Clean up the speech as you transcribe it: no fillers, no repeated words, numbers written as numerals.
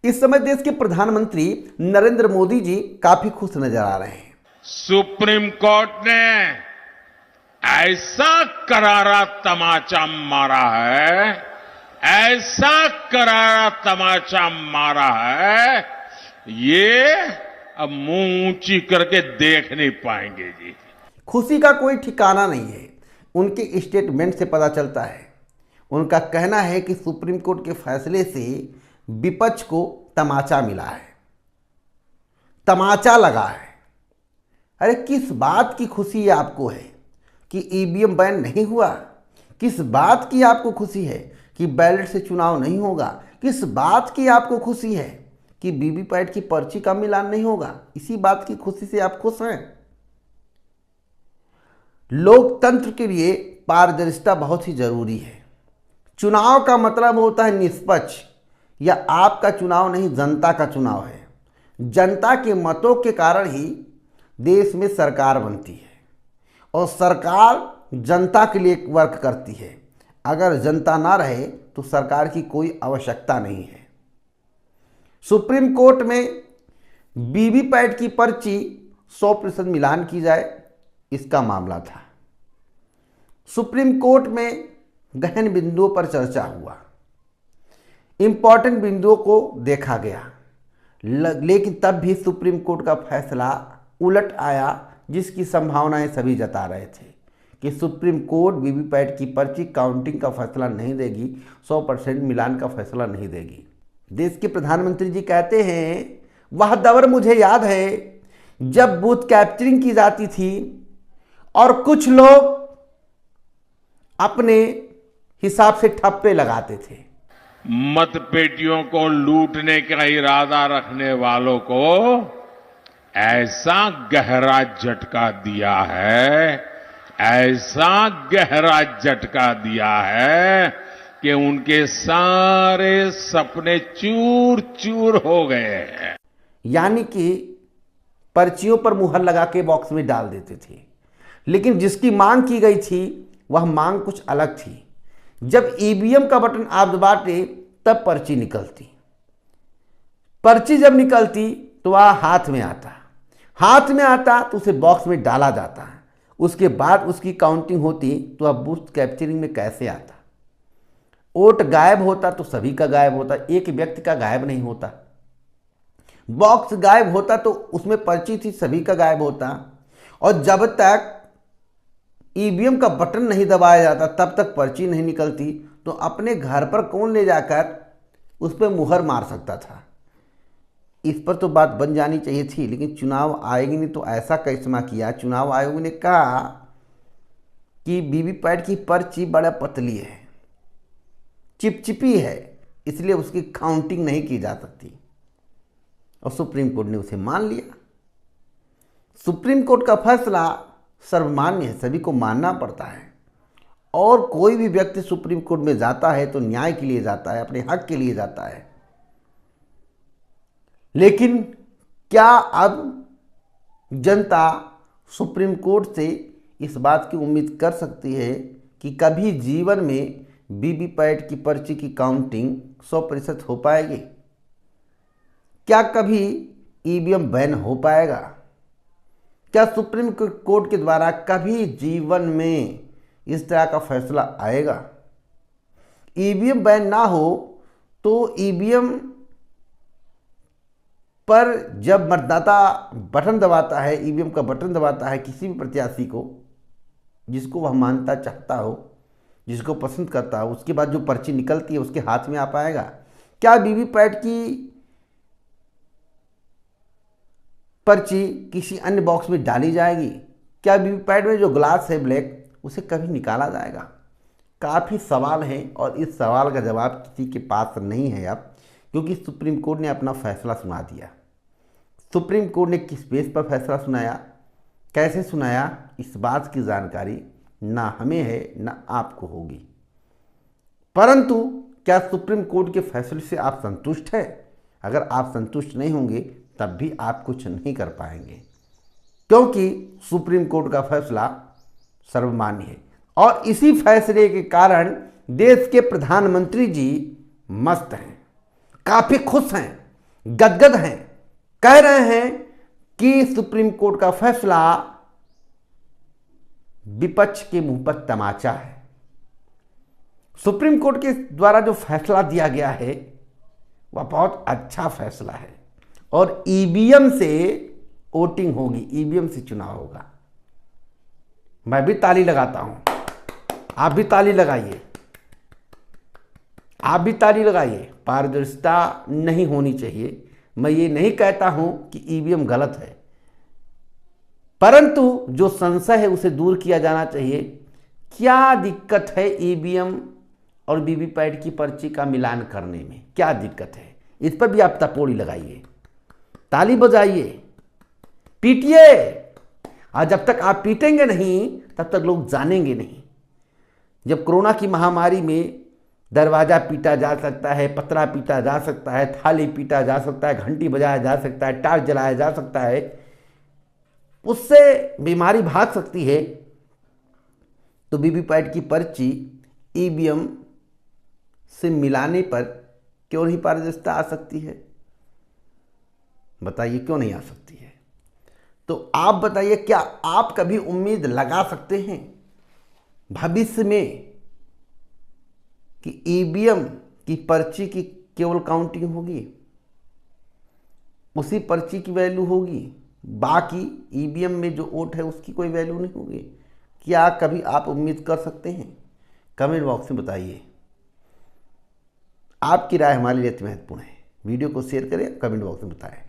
इस समय देश के प्रधानमंत्री नरेंद्र मोदी जी काफी खुश नजर आ रहे हैं। सुप्रीम कोर्ट ने ऐसा करारा तमाचा मारा है, ऐसा करारा तमाचा मारा है, ये अब मुंह ऊंची करके देख नहीं पाएंगे जी। खुशी का कोई ठिकाना नहीं है। उनके स्टेटमेंट से पता चलता है, उनका कहना है कि सुप्रीम कोर्ट के फैसले से विपक्ष को तमाचा मिला है, तमाचा लगा है। अरे किस बात की खुशी आपको है कि ईवीएम बैन नहीं हुआ? किस बात की आपको खुशी है कि बैलेट से चुनाव नहीं होगा? किस बात की आपको खुशी है कि वीवीपैट की पर्ची का मिलान नहीं होगा? इसी बात की खुशी से आप खुश हैं? लोकतंत्र के लिए पारदर्शिता बहुत ही जरूरी है। चुनाव का मतलब होता है निष्पक्ष। या आपका चुनाव नहीं, जनता का चुनाव है। जनता के मतों के कारण ही देश में सरकार बनती है और सरकार जनता के लिए वर्क करती है। अगर जनता ना रहे तो सरकार की कोई आवश्यकता नहीं है। सुप्रीम कोर्ट में वीवीपैट की पर्ची 100% मिलान की जाए, इसका मामला था। सुप्रीम कोर्ट में गहन बिंदुओं पर चर्चा हुआ, इंपॉर्टेंट बिंदुओं को देखा गया, लेकिन तब भी सुप्रीम कोर्ट का फैसला उलट आया, जिसकी संभावनाएं सभी जता रहे थे कि सुप्रीम कोर्ट वीवीपैट की पर्ची काउंटिंग का फैसला नहीं देगी, 100% मिलान का फैसला नहीं देगी। देश के प्रधानमंत्री जी कहते हैं, वह दौर मुझे याद है जब बूथ कैप्चरिंग की जाती थी और कुछ लोग अपने हिसाब से ठप्पे लगाते थे। मतपेटियों को लूटने का इरादा रखने वालों को ऐसा गहरा झटका दिया है, ऐसा गहरा झटका दिया है कि उनके सारे सपने चूर चूर हो गए हैं। यानी कि पर्चियों पर मुहर लगा के बॉक्स में डाल देते थे, लेकिन जिसकी मांग की गई थी वह मांग कुछ अलग थी। जब ईवीएम का बटन आप दबाते तब पर्ची निकलती। पर्ची जब निकलती तो वह हाथ में आता, हाथ में आता तो उसे बॉक्स में डाला जाता। उसके बाद उसकी काउंटिंग होती तो अब बूथ कैप्चरिंग में कैसे आता? वोट गायब होता तो सभी का गायब होता, एक व्यक्ति का गायब नहीं होता। बॉक्स गायब होता तो उसमें पर्ची थी, सभी का गायब होता। और जब तक ईवीएम का बटन नहीं दबाया जाता तब तक पर्ची नहीं निकलती, तो अपने घर पर कौन ले जाकर उस पर मुहर मार सकता था? इस पर तो बात बन जानी चाहिए थी, लेकिन चुनाव आयोग ने तो ऐसा करिश्मा किया। चुनाव आयोग ने कहा कि वीवीपैट की पर्ची बड़ा पतली है, चिपचिपी है, इसलिए उसकी काउंटिंग नहीं की जा सकती। और सुप्रीम कोर्ट ने उसे मान लिया। सुप्रीम कोर्ट का फैसला सर्वमान्य है, सभी को मानना पड़ता है। और कोई भी व्यक्ति सुप्रीम कोर्ट में जाता है तो न्याय के लिए जाता है, अपने हक के लिए जाता है। लेकिन क्या अब जनता सुप्रीम कोर्ट से इस बात की उम्मीद कर सकती है कि कभी जीवन में वीवीपैट की पर्ची की काउंटिंग 100% हो पाएगी? क्या कभी ईवीएम बैन हो पाएगा? क्या सुप्रीम कोर्ट के द्वारा कभी जीवन में इस तरह का फैसला आएगा? ईवीएम बैन ना हो तो ईवीएम पर जब मतदाता बटन दबाता है, ईवीएम का बटन दबाता है किसी भी प्रत्याशी को, जिसको वह मानता चाहता हो, जिसको पसंद करता हो, उसके बाद जो पर्ची निकलती है उसके हाथ में आ पाएगा? क्या वीवीपैट की पर्ची किसी अन्य बॉक्स में डाली जाएगी? क्या वीवीपैट में जो ग्लास है ब्लैक, उसे कभी निकाला जाएगा? काफ़ी सवाल हैं और इस सवाल का जवाब किसी के पास नहीं है अब, क्योंकि सुप्रीम कोर्ट ने अपना फैसला सुना दिया। सुप्रीम कोर्ट ने किस बेस पर फैसला सुनाया, कैसे सुनाया, इस बात की जानकारी ना हमें है ना आपको होगी। परंतु क्या सुप्रीम कोर्ट के फैसले से आप संतुष्ट हैं? अगर आप संतुष्ट नहीं होंगे तब भी आप कुछ नहीं कर पाएंगे, क्योंकि सुप्रीम कोर्ट का फैसला सर्वमान्य है। और इसी फैसले के कारण देश के प्रधानमंत्री जी मस्त हैं, काफ़ी खुश हैं। गदगद हैं, कह रहे हैं कि सुप्रीम कोर्ट का फैसला विपक्ष के मुंह पर तमाचा है। सुप्रीम कोर्ट के द्वारा जो फैसला दिया गया है वह बहुत अच्छा फैसला है और ईवीएम से वोटिंग होगी, ईवीएम से चुनाव होगा। मैं भी ताली लगाता हूं, आप भी ताली लगाइए, आप भी ताली लगाइए। पारदर्शिता नहीं होनी चाहिए। मैं ये नहीं कहता हूं कि ईवीएम गलत है, परंतु जो संशय है उसे दूर किया जाना चाहिए। क्या दिक्कत है ईवीएम और वीवीपैट की पर्ची का मिलान करने में, क्या दिक्कत है? इस पर भी आप तपोड़ी लगाइए, ताली बजाइए, पीटिए। और जब तक आप पीटेंगे नहीं तब तक लोग जानेंगे नहीं। जब कोरोना की महामारी में दरवाज़ा पीटा जा सकता है, पतरा पीटा जा सकता है, थाली पीटा जा सकता है, घंटी बजाया जा सकता है, टार्च जलाया जा सकता है, उससे बीमारी भाग सकती है, तो वीवीपैट की पर्ची ईवीएम से मिलाने पर क्यों नहीं पारदर्शिता आ सकती है? बताइए क्यों नहीं आ सकती है? तो आप बताइए, क्या आप कभी उम्मीद लगा सकते हैं भविष्य में कि ईवीएम की पर्ची की केवल काउंटिंग होगी, उसी पर्ची की वैल्यू होगी, बाकी ईवीएम में जो वोट है उसकी कोई वैल्यू नहीं होगी? क्या कभी आप उम्मीद कर सकते हैं? कमेंट बॉक्स में बताइए। आपकी राय हमारे लिए अति महत्वपूर्ण है। वीडियो को शेयर करें, कमेंट बॉक्स में बताएं।